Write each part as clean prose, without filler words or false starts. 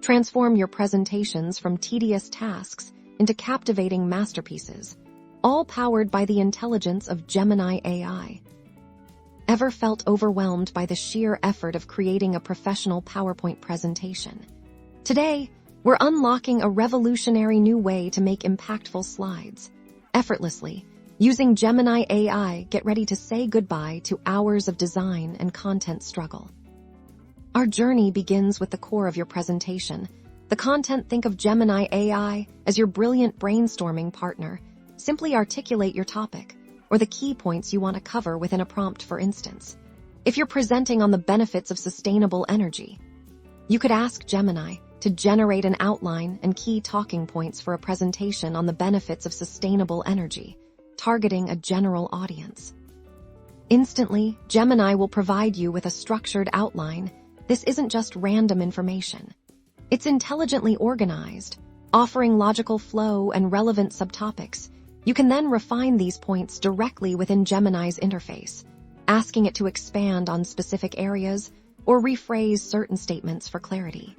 Transform your presentations from tedious tasks into captivating masterpieces, all powered by the intelligence of Gemini AI. Ever felt overwhelmed by the sheer effort of creating a professional PowerPoint presentation? Today, we're unlocking a revolutionary new way to make impactful slides. Effortlessly, using Gemini AI, get ready to say goodbye to hours of design and content struggle. Our journey begins with the core of your presentation. The content. Think of Gemini AI as your brilliant brainstorming partner. Simply articulate your topic, or the key points you want to cover within a prompt, for instance. If you're presenting on the benefits of sustainable energy, you could ask Gemini to generate an outline and key talking points for a presentation on the benefits of sustainable energy, targeting a general audience. Instantly, Gemini will provide you with a structured outline. This isn't just random information. It's intelligently organized, offering logical flow and relevant subtopics. You can then refine these points directly within Gemini's interface, asking it to expand on specific areas or rephrase certain statements for clarity.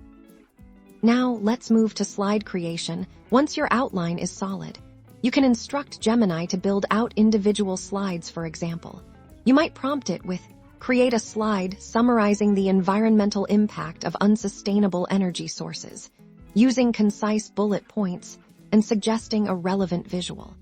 Now, let's move to slide creation. Once your outline is solid, you can instruct Gemini to build out individual slides. For example, you might prompt it with, "Create a slide summarizing the environmental impact of unsustainable energy sources," using concise bullet points and suggesting a relevant visual.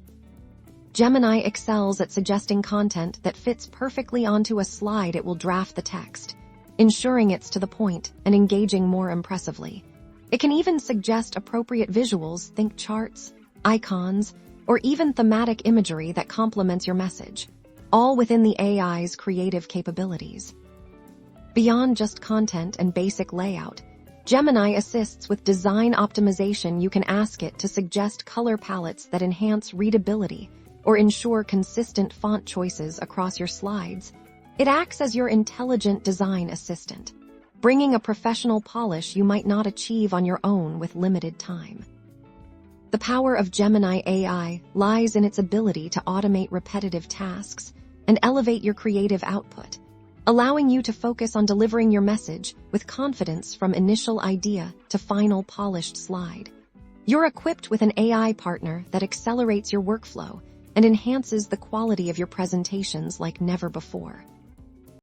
Gemini excels at suggesting content that fits perfectly onto a slide. It will draft the text, ensuring it's to the point and engaging more impressively. It can even suggest appropriate visuals. Think charts, icons, or even thematic imagery that complements your message, all within the AI's creative capabilities. Beyond just content and basic layout, Gemini assists with design optimization. You can ask it to suggest color palettes that enhance readability or ensure consistent font choices across your slides. It acts as your intelligent design assistant, bringing a professional polish you might not achieve on your own with limited time. The power of Gemini AI lies in its ability to automate repetitive tasks and elevate your creative output, allowing you to focus on delivering your message with confidence from initial idea to final polished slide. You're equipped with an AI partner that accelerates your workflow and enhances the quality of your presentations like never before.